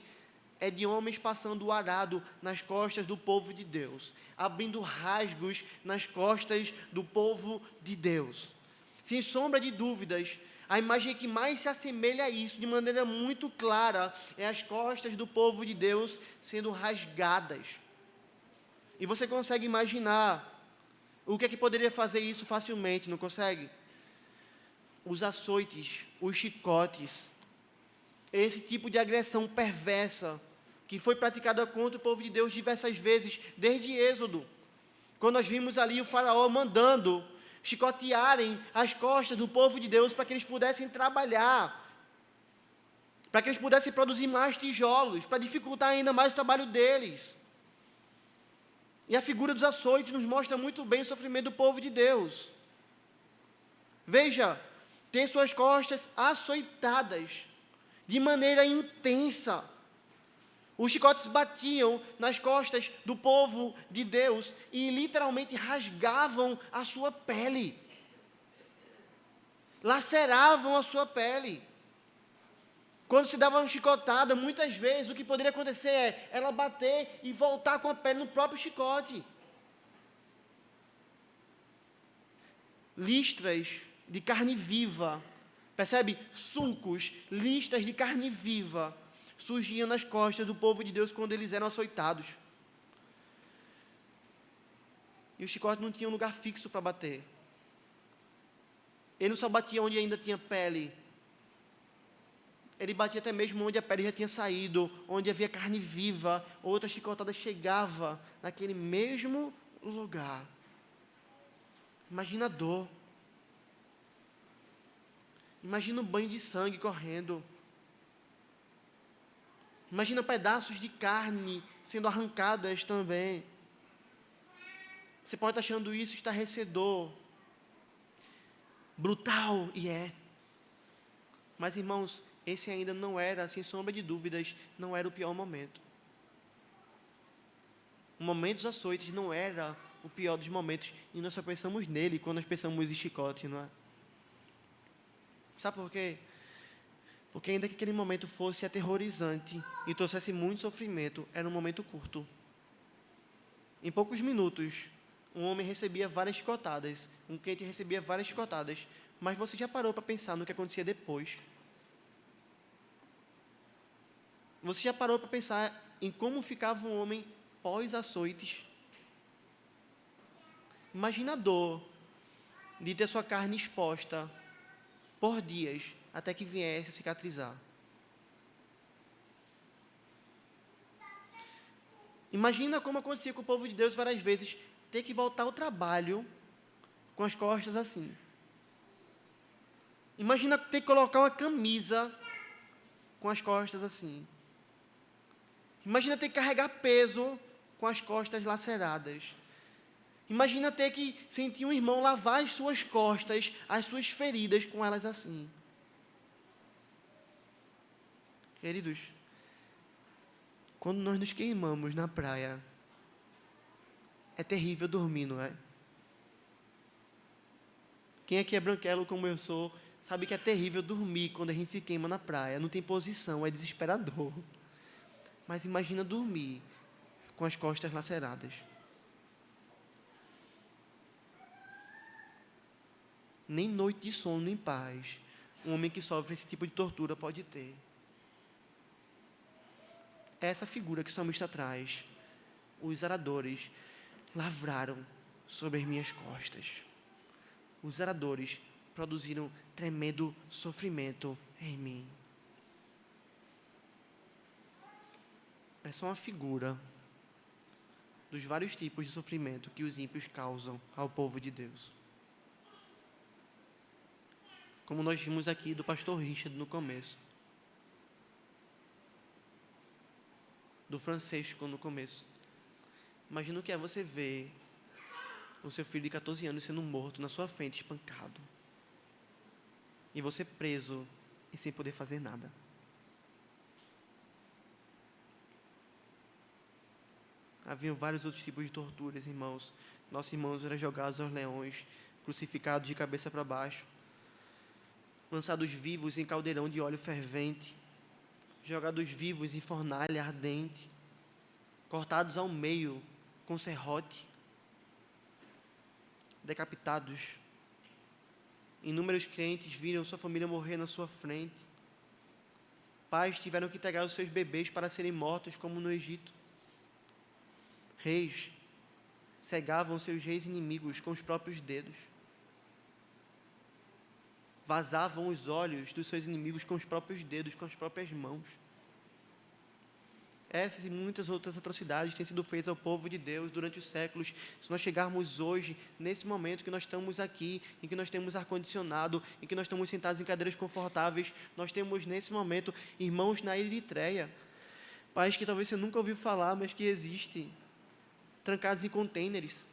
é de homens passando o arado nas costas do povo de Deus, abrindo rasgos nas costas do povo de Deus. Sem sombra de dúvidas, a imagem que mais se assemelha a isso, de maneira muito clara, é as costas do povo de Deus sendo rasgadas. E você consegue imaginar o que é que poderia fazer isso facilmente, não consegue? Os açoites, os chicotes, esse tipo de agressão perversa que foi praticada contra o povo de Deus diversas vezes, desde Êxodo, quando nós vimos ali o faraó mandando chicotearem as costas do povo de Deus para que eles pudessem trabalhar, para que eles pudessem produzir mais tijolos, para dificultar ainda mais o trabalho deles. E a figura dos açoites nos mostra muito bem o sofrimento do povo de Deus. Veja, ter suas costas açoitadas de maneira intensa. Os chicotes batiam nas costas do povo de Deus e literalmente rasgavam a sua pele, laceravam a sua pele. Quando se dava uma chicotada, muitas vezes o que poderia acontecer é ela bater e voltar com a pele no próprio chicote. Listras de carne viva, percebe? Sulcos, listras de carne viva surgiam nas costas do povo de Deus quando eles eram açoitados. E o chicote não tinha um lugar fixo para bater. Ele não só batia onde ainda tinha pele, ele batia até mesmo onde a pele já tinha saído, onde havia carne viva. Outra chicotada chegava naquele mesmo lugar. Imagina a dor. Imagina o banho de sangue correndo. Imagina pedaços de carne sendo arrancadas também. Você pode estar achando isso estarrecedor, brutal, e é. Mas, irmãos, esse ainda não era, sem sombra de dúvidas, não era o pior momento. O momento dos açoites não era o pior dos momentos, e nós só pensamos nele quando nós pensamos em chicote, não é? Sabe por quê? Porque ainda que aquele momento fosse aterrorizante e trouxesse muito sofrimento, era um momento curto. Em poucos minutos, um homem recebia várias chicotadas, um crente recebia várias chicotadas, mas você já parou para pensar no que acontecia depois? Você já parou para pensar em como ficava um homem pós-açoites? Imagina a dor de ter sua carne exposta por dias, até que viesse a cicatrizar. Imagina como acontecia com o povo de Deus várias vezes, ter que voltar ao trabalho com as costas assim. Imagina ter que colocar uma camisa com as costas assim. Imagina ter que carregar peso com as costas laceradas. Imagina ter que sentir um irmão lavar as suas costas, as suas feridas com elas assim. Queridos, quando nós nos queimamos na praia, é terrível dormir, não é? Quem aqui é branquelo como eu sou, sabe que é terrível dormir quando a gente se queima na praia. Não tem posição, é desesperador. Mas imagina dormir com as costas laceradas. Nem noite de sono em paz um homem que sofre esse tipo de tortura pode ter. Essa figura que o salmista traz, os aradores lavraram sobre as minhas costas. Os aradores produziram tremendo sofrimento em mim. É só uma figura dos vários tipos de sofrimento que os ímpios causam ao povo de Deus. Como nós vimos aqui do pastor Richard no começo. Do Francisco no começo. Imagina o que é você ver o seu filho de 14 anos sendo morto na sua frente, espancado. E você preso e sem poder fazer nada. Haviam vários outros tipos de torturas, irmãos. Nossos irmãos eram jogados aos leões, crucificados de cabeça para baixo, lançados vivos em caldeirão de óleo fervente, jogados vivos em fornalha ardente, cortados ao meio com serrote, decapitados. Inúmeros crentes viram sua família morrer na sua frente. Pais tiveram que entregar os seus bebês para serem mortos, como no Egito. Reis cegavam seus reis inimigos com os próprios dedos. Vazavam os olhos dos seus inimigos com os próprios dedos, com as próprias mãos. Essas e muitas outras atrocidades têm sido feitas ao povo de Deus durante os séculos. Se nós chegarmos hoje, nesse momento que nós estamos aqui, em que nós temos ar-condicionado, em que nós estamos sentados em cadeiras confortáveis, nós temos nesse momento irmãos na Eritreia, país que talvez você nunca ouviu falar, mas que existe, trancados em contêineres.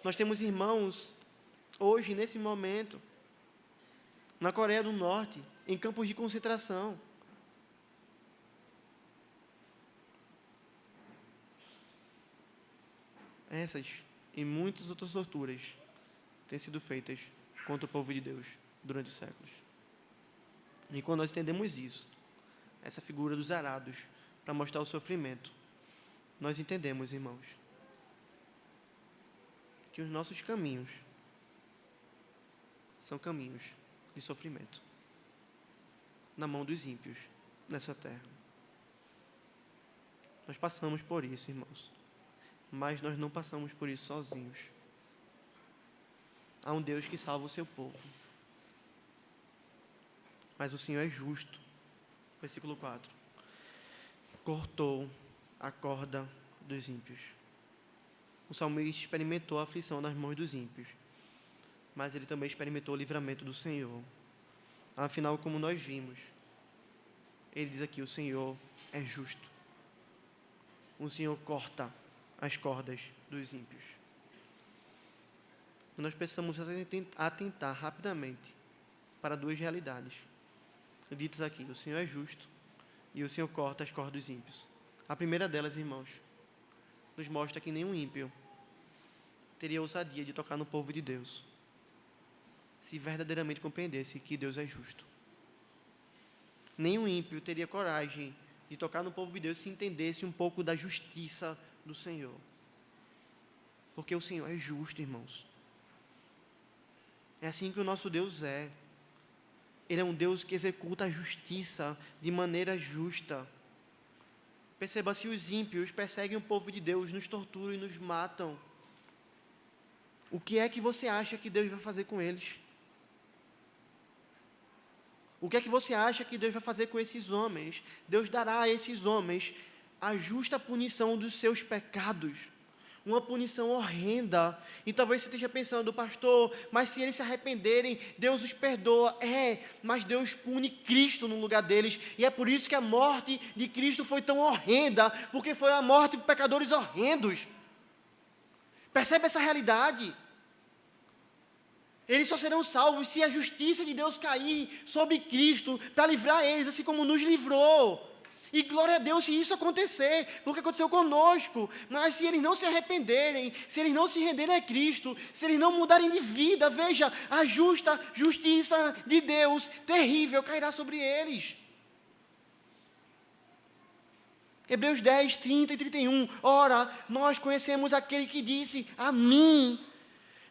Nós temos irmãos, hoje, nesse momento, na Coreia do Norte, em campos de concentração. Essas e muitas outras torturas têm sido feitas contra o povo de Deus durante os séculos. E quando nós entendemos isso, essa figura dos arados, para mostrar o sofrimento, nós entendemos, irmãos, que os nossos caminhos são caminhos de sofrimento na mão dos ímpios nessa terra. Nós passamos por isso, irmãos, mas nós não passamos por isso sozinhos. Há um Deus que salva o seu povo, mas o Senhor é justo. Versículo 4. Cortou a corda dos ímpios. O salmista experimentou a aflição nas mãos dos ímpios, mas ele também experimentou o livramento do Senhor. Afinal, como nós vimos, ele diz aqui, o Senhor é justo. O Senhor corta as cordas dos ímpios. Nós precisamos atentar rapidamente para duas realidades ditas aqui. O Senhor é justo e o Senhor corta as cordas dos ímpios. A primeira delas, irmãos, nos mostra que nenhum ímpio teria ousadia de tocar no povo de Deus, se verdadeiramente compreendesse que Deus é justo. Nenhum ímpio teria coragem de tocar no povo de Deus se entendesse um pouco da justiça do Senhor. Porque o Senhor é justo, irmãos. É assim que o nosso Deus é. Ele é um Deus que executa a justiça de maneira justa. Perceba, se os ímpios perseguem o povo de Deus, nos torturam e nos matam, o que é que você acha que Deus vai fazer com eles? O que é que você acha que Deus vai fazer com esses homens? Deus dará a esses homens a justa punição dos seus pecados. uma punição horrenda. E talvez você esteja pensando, pastor, mas se eles se arrependerem, Deus os perdoa. Mas Deus pune Cristo no lugar deles, e é por isso que a morte de Cristo foi tão horrenda, porque foi a morte de pecadores horrendos. Percebe essa realidade? Eles só serão salvos se a justiça de Deus cair sobre Cristo, para livrar eles, assim como nos livrou. E glória a Deus se isso acontecer, porque aconteceu conosco. Mas se eles não se arrependerem, se eles não se renderem a Cristo, se eles não mudarem de vida, veja, a justiça de Deus terrível cairá sobre eles. Hebreus 10, 30 e 31. Ora, nós conhecemos aquele que disse: a mim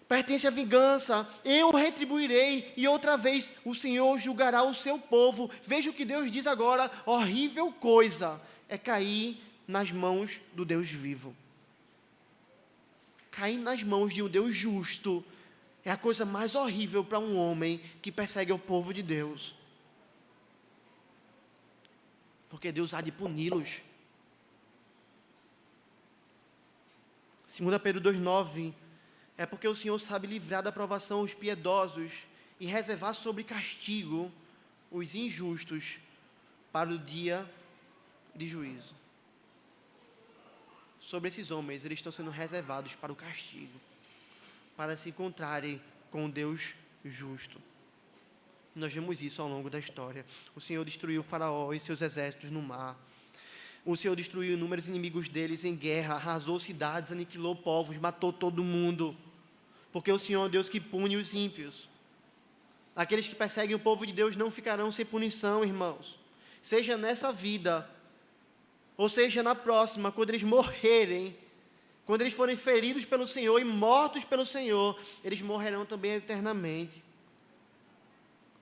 pertence a vingança, eu retribuirei, e outra vez o Senhor julgará o seu povo. Veja o que Deus diz agora: horrível coisa é cair nas mãos do Deus vivo. Cair nas mãos de um Deus justo é a coisa mais horrível para um homem que persegue o povo de Deus. Porque Deus há de puni-los. 2 Pedro 2,9, é porque o Senhor sabe livrar da provação os piedosos e reservar sobre castigo os injustos para o dia de juízo. Sobre esses homens, eles estão sendo reservados para o castigo, para se encontrarem com Deus justo. Nós vemos isso ao longo da história. O Senhor destruiu o faraó e seus exércitos no mar. O Senhor destruiu inúmeros inimigos deles em guerra, arrasou cidades, aniquilou povos, matou todo mundo. Porque o Senhor é um Deus que pune os ímpios. Aqueles que perseguem o povo de Deus não ficarão sem punição, irmãos. Seja nessa vida, ou seja na próxima, quando eles morrerem, quando eles forem feridos pelo Senhor e mortos pelo Senhor, eles morrerão também eternamente.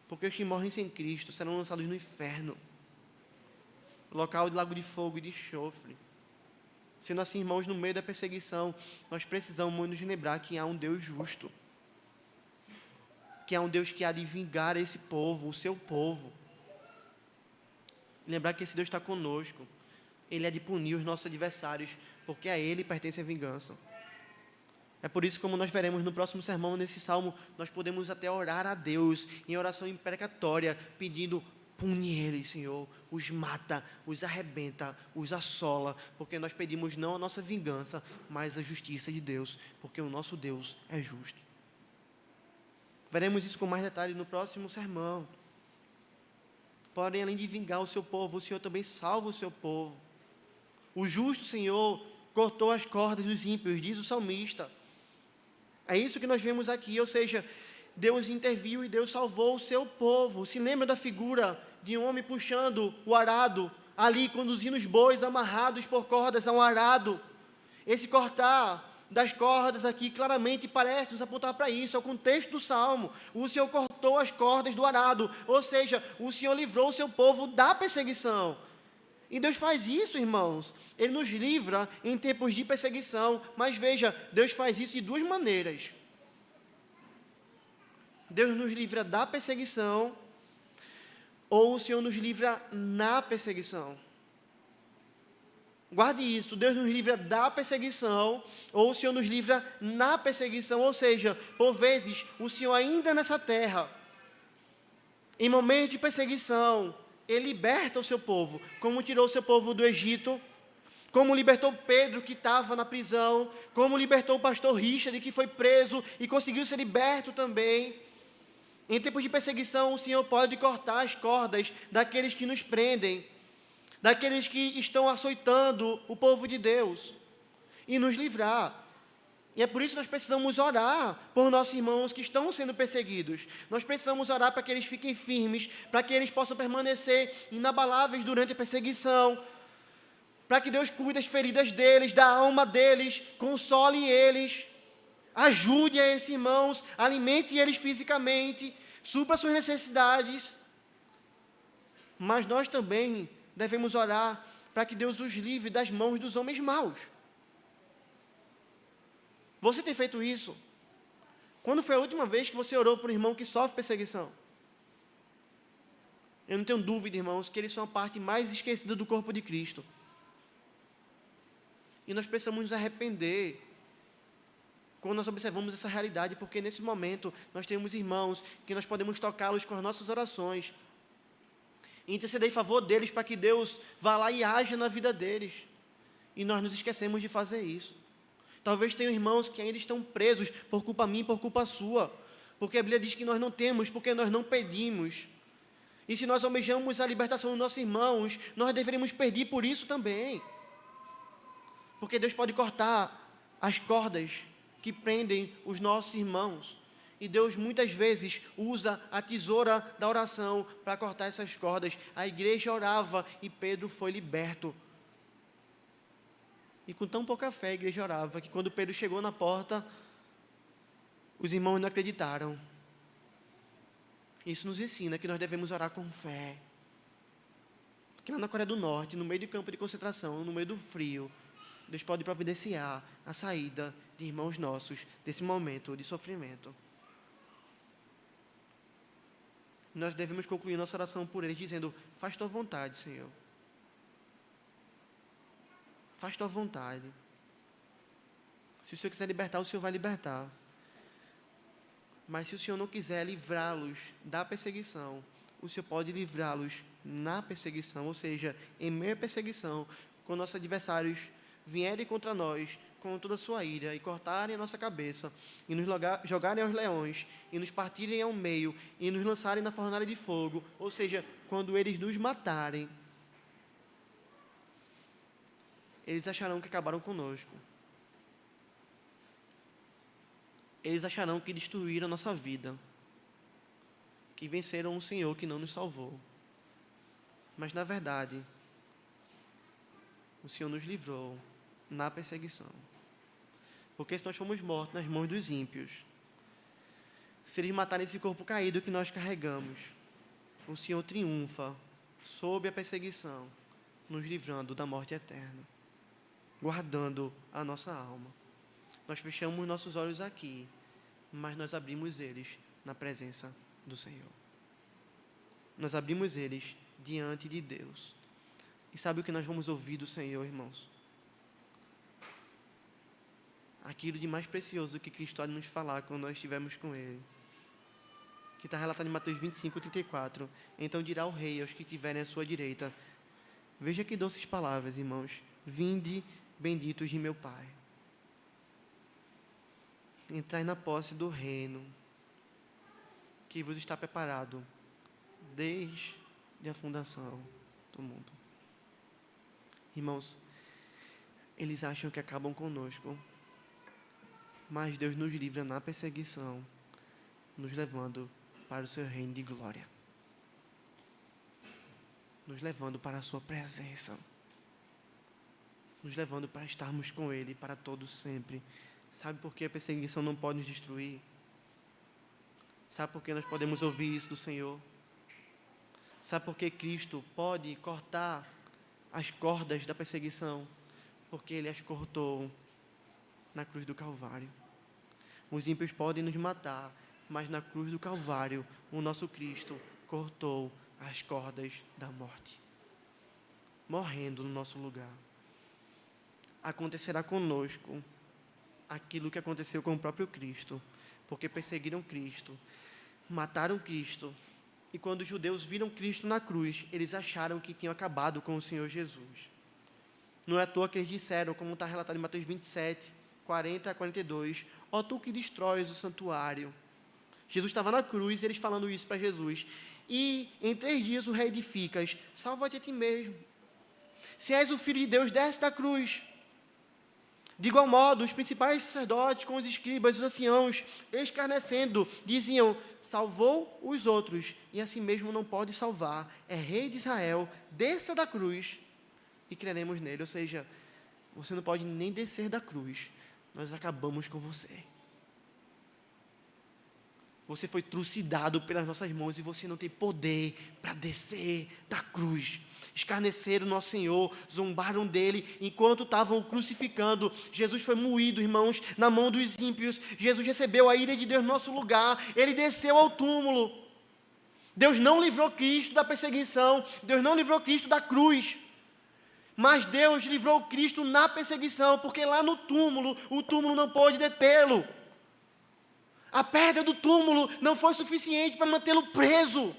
Porque os que morrem sem Cristo serão lançados no inferno, local de lago de fogo e de enxofre. Sendo assim, irmãos, no meio da perseguição, nós precisamos nos lembrar que há um Deus justo, que há um Deus que há de vingar esse povo, o seu povo. Lembrar que esse Deus está conosco, Ele é de punir os nossos adversários, porque a Ele pertence a vingança. É por isso, como nós veremos no próximo sermão, nesse salmo, nós podemos até orar a Deus em oração imprecatória, pedindo: pune eles, Senhor, os mata, os arrebenta, os assola, porque nós pedimos não a nossa vingança, mas a justiça de Deus, porque o nosso Deus é justo. Veremos isso com mais detalhe no próximo sermão. Porém, além de vingar o seu povo, o Senhor também salva o seu povo. O justo Senhor cortou as cordas dos ímpios, diz o salmista. É isso que nós vemos aqui, ou seja, Deus interviu e Deus salvou o seu povo. Se lembra da figura de um homem puxando o arado, ali conduzindo os bois amarrados por cordas a um arado? Esse cortar das cordas aqui claramente parece nos apontar para isso, é o contexto do salmo. O Senhor cortou as cordas do arado, ou seja, o Senhor livrou o seu povo da perseguição. E Deus faz isso, irmãos. Ele nos livra em tempos de perseguição, mas veja, Deus faz isso de duas maneiras. Deus nos livra da perseguição, ou o Senhor nos livra na perseguição. Guarde isso, Deus nos livra da perseguição, ou o Senhor nos livra na perseguição, ou seja, por vezes, o Senhor ainda nessa terra, em momentos de perseguição, Ele liberta o seu povo, como tirou o seu povo do Egito, como libertou Pedro, que estava na prisão, como libertou o pastor Richard, que foi preso e conseguiu ser liberto também. Em tempos de perseguição, o Senhor pode cortar as cordas daqueles que nos prendem, daqueles que estão açoitando o povo de Deus, e nos livrar. E é por isso que nós precisamos orar por nossos irmãos que estão sendo perseguidos. Nós precisamos orar para que eles fiquem firmes, para que eles possam permanecer inabaláveis durante a perseguição, para que Deus cuide das feridas deles, da alma deles, console eles, ajude a esses irmãos, alimente eles fisicamente, supra suas necessidades. Mas nós também devemos orar para que Deus os livre das mãos dos homens maus. Você tem feito isso? Quando foi a última vez que você orou por um irmão que sofre perseguição? Eu não tenho dúvida, irmãos, que eles são a parte mais esquecida do corpo de Cristo. E nós precisamos nos arrepender quando nós observamos essa realidade, porque nesse momento nós temos irmãos que nós podemos tocá-los com as nossas orações, e interceder em favor deles para que Deus vá lá e haja na vida deles. E nós nos esquecemos de fazer isso. Talvez tenham irmãos que ainda estão presos por culpa minha e por culpa sua, porque a Bíblia diz que nós não temos, porque nós não pedimos. E se nós almejamos a libertação dos nossos irmãos, nós deveríamos pedir por isso também. Porque Deus pode cortar as cordas que prendem os nossos irmãos. E Deus muitas vezes usa a tesoura da oração para cortar essas cordas. A igreja orava e Pedro foi liberto. E com tão pouca fé a igreja orava, que quando Pedro chegou na porta, os irmãos não acreditaram. Isso nos ensina que nós devemos orar com fé. Porque lá na Coreia do Norte, no meio de campo de concentração, no meio do frio, Deus pode providenciar a saída de irmãos nossos desse momento de sofrimento. Nós devemos concluir nossa oração por eles, dizendo: faz tua vontade, Senhor. Faz tua vontade. Se o Senhor quiser libertar, o Senhor vai libertar. Mas se o Senhor não quiser livrá-los da perseguição, o Senhor pode livrá-los na perseguição, ou seja, em meio à perseguição, quando nossos adversários vierem contra nós com toda a sua ira, e cortarem a nossa cabeça, e nos jogarem aos leões, e nos partirem ao meio, e nos lançarem na fornalha de fogo, ou seja, quando eles nos matarem, eles acharão que acabaram conosco. Eles acharão que destruíram a nossa vida, que venceram o Senhor que não nos salvou. Mas, na verdade, o Senhor nos livrou na perseguição. Porque se nós fomos mortos nas mãos dos ímpios, se eles matarem esse corpo caído que nós carregamos, o Senhor triunfa sob a perseguição, nos livrando da morte eterna, guardando a nossa alma. Nós fechamos nossos olhos aqui, mas nós abrimos eles na presença do Senhor. Nós abrimos eles diante de Deus. E sabe o que nós vamos ouvir do Senhor, irmãos? Aquilo de mais precioso que Cristo há de nos falar quando nós estivermos com Ele. Que está relatado em Mateus 25, 34. Então dirá o rei aos que estiverem à sua direita: veja que doces palavras, irmãos. Vinde, benditos de meu Pai. Entrai na posse do reino que vos está preparado desde a fundação do mundo. Irmãos, eles acham que acabam conosco, mas Deus nos livra na perseguição, nos levando para o seu reino de glória, nos levando para a sua presença, nos levando para estarmos com Ele para todos sempre. Sabe por que a perseguição não pode nos destruir? Sabe por que nós podemos ouvir isso do Senhor? Sabe por que Cristo pode cortar as cordas da perseguição? Porque Ele as cortou na cruz do Calvário. Os ímpios podem nos matar, mas na cruz do Calvário, o nosso Cristo cortou as cordas da morte, morrendo no nosso lugar. Acontecerá conosco aquilo que aconteceu com o próprio Cristo, porque perseguiram Cristo, mataram Cristo, e quando os judeus viram Cristo na cruz, eles acharam que tinham acabado com o Senhor Jesus. Não é à toa que eles disseram, como está relatado em Mateus 27, 40 a 42, ó tu que destróis o santuário. Jesus estava na cruz, eles falando isso para Jesus. E em 3 dias o reedificas, salva-te a ti mesmo. Se és o Filho de Deus, desce da cruz. De igual modo, os principais sacerdotes, com os escribas e os anciãos, escarnecendo, diziam: salvou os outros, e assim mesmo não pode salvar. É rei de Israel, desça da cruz e creremos nele. Ou seja, você não pode nem descer da cruz, nós acabamos com você. Você foi trucidado pelas nossas mãos e você não tem poder para descer da cruz. Escarneceram o nosso Senhor, zombaram dele, enquanto estavam crucificando. Jesus foi moído, irmãos, na mão dos ímpios. Jesus recebeu a ira de Deus no nosso lugar, ele desceu ao túmulo. Deus não livrou Cristo da perseguição, Deus não livrou Cristo da cruz, Mas Deus livrou Cristo na perseguição, porque lá no túmulo, o túmulo não pôde detê-lo. A pedra do túmulo não foi suficiente para mantê-lo preso.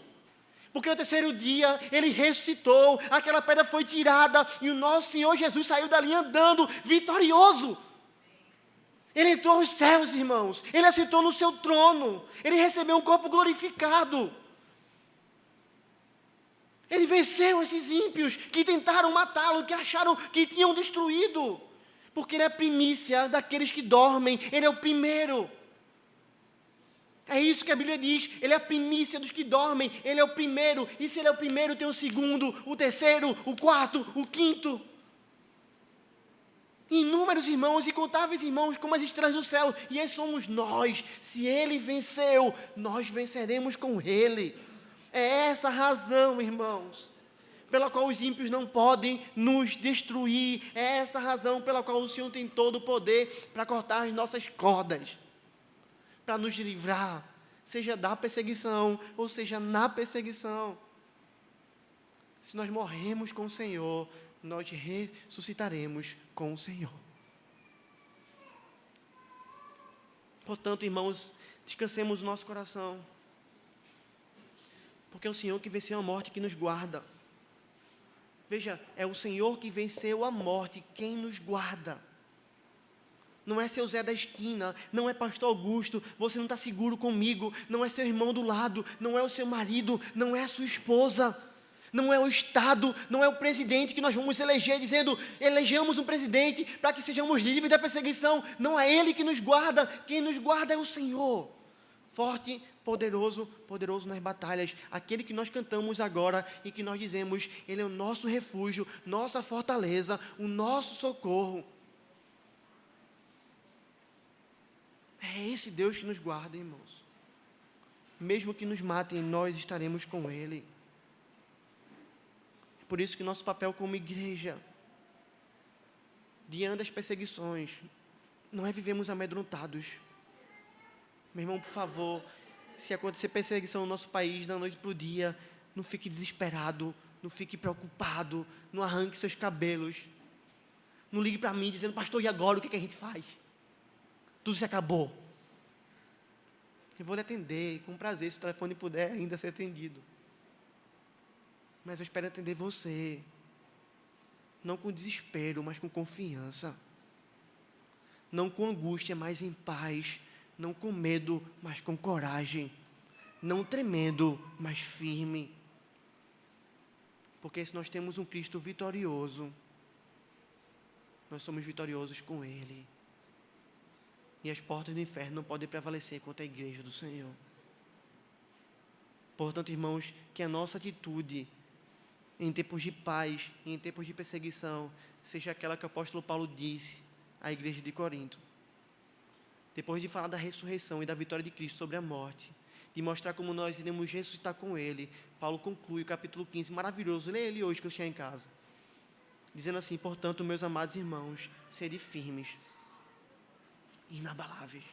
Porque no terceiro dia ele ressuscitou, aquela pedra foi tirada e o nosso Senhor Jesus saiu dali andando, vitorioso. Ele entrou aos céus, irmãos, ele assentou no seu trono, ele recebeu um corpo glorificado. Ele venceu esses ímpios que tentaram matá-lo, que acharam que tinham destruído. Porque ele é a primícia daqueles que dormem, ele é o primeiro. É isso que a Bíblia diz, ele é a primícia dos que dormem, ele é o primeiro, e se ele é o primeiro, tem o segundo, o terceiro, o quarto, o quinto. Inúmeros irmãos, incontáveis irmãos, como as estrelas do céu, e esses somos nós. Se ele venceu, nós venceremos com ele. É essa a razão, irmãos, pela qual os ímpios não podem nos destruir, é essa a razão pela qual o Senhor tem todo o poder para cortar as nossas cordas, para nos livrar, seja da perseguição, ou seja na perseguição. Se nós morremos com o Senhor, nós ressuscitaremos com o Senhor. Portanto, irmãos, descansemos o nosso coração, porque é o Senhor que venceu a morte que nos guarda. Veja, é o Senhor que venceu a morte, quem nos guarda. Não é seu Zé da esquina, não é pastor Augusto, você não está seguro comigo, não é seu irmão do lado, não é o seu marido, não é a sua esposa, não é o Estado, não é o presidente que nós vamos eleger, dizendo, elegemos um presidente para que sejamos livres da perseguição. Não é Ele que nos guarda, quem nos guarda é o Senhor. Forte, poderoso, poderoso nas batalhas, aquele que nós cantamos agora e que nós dizemos, Ele é o nosso refúgio, nossa fortaleza, o nosso socorro. É esse Deus que nos guarda, irmãos. Mesmo que nos matem, nós estaremos com Ele. É por isso que nosso papel como igreja, diante das perseguições, não é vivermos amedrontados. Meu irmão, por favor, se acontecer perseguição no nosso país, da noite para o dia, não fique desesperado, não fique preocupado, não arranque seus cabelos. Não ligue para mim dizendo, pastor, e agora o que a gente faz? Tudo se acabou. Eu vou lhe atender, com prazer, se o telefone puder ainda ser atendido. Mas eu espero atender você. Não com desespero, mas com confiança. Não com angústia, mas em paz. Não com medo, mas com coragem. Não tremendo, mas firme. Porque se nós temos um Cristo vitorioso, nós somos vitoriosos com Ele. E as portas do inferno não podem prevalecer contra a igreja do Senhor. Portanto, irmãos, que a nossa atitude em tempos de paz e em tempos de perseguição seja aquela que o apóstolo Paulo disse à igreja de Corinto. Depois de falar da ressurreição e da vitória de Cristo sobre a morte, de mostrar como nós iremos ressuscitar com Ele, Paulo conclui o capítulo 15, maravilhoso, leia ele hoje que eu tinha em casa, dizendo assim, portanto, meus amados irmãos, sede firmes, inabaláveis.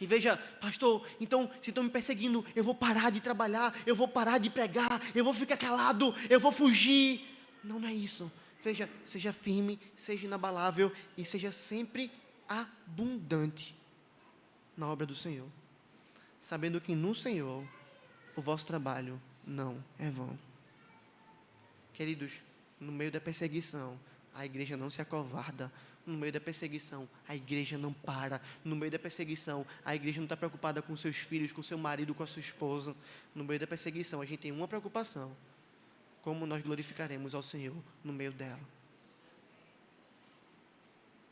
E veja, pastor, então, se estão me perseguindo, eu vou parar de trabalhar, eu vou parar de pregar, eu vou ficar calado, eu vou fugir. Não, não é isso. Veja, seja firme, seja inabalável e seja sempre abundante na obra do Senhor, sabendo que no Senhor o vosso trabalho não é vão. Queridos, no meio da perseguição, a igreja não se acovarda. No meio da perseguição, a igreja não para. No meio da perseguição, a igreja não está preocupada com seus filhos, com seu marido, com a sua esposa. No meio da perseguição, a gente tem uma preocupação: como nós glorificaremos ao Senhor no meio dela.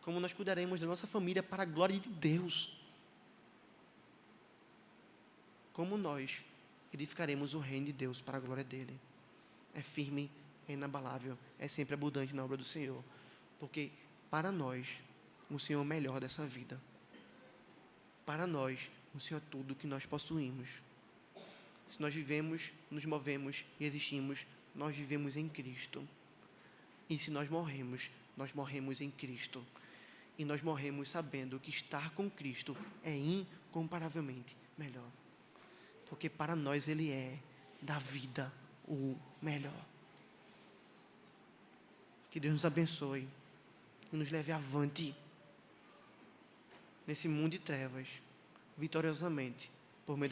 Como nós cuidaremos da nossa família para a glória de Deus. Como nós edificaremos o reino de Deus para a glória dEle. É firme, é inabalável, é sempre abundante na obra do Senhor. Porque para nós, o Senhor é o melhor dessa vida. Para nós, o Senhor é tudo que nós possuímos. Se nós vivemos, nos movemos e existimos, nós vivemos em Cristo. E se nós morremos em Cristo. E nós morremos sabendo que estar com Cristo é incomparavelmente melhor. Porque para nós Ele é, da vida, o melhor. Que Deus nos abençoe e nos leve avante nesse mundo de trevas, vitoriosamente, por meio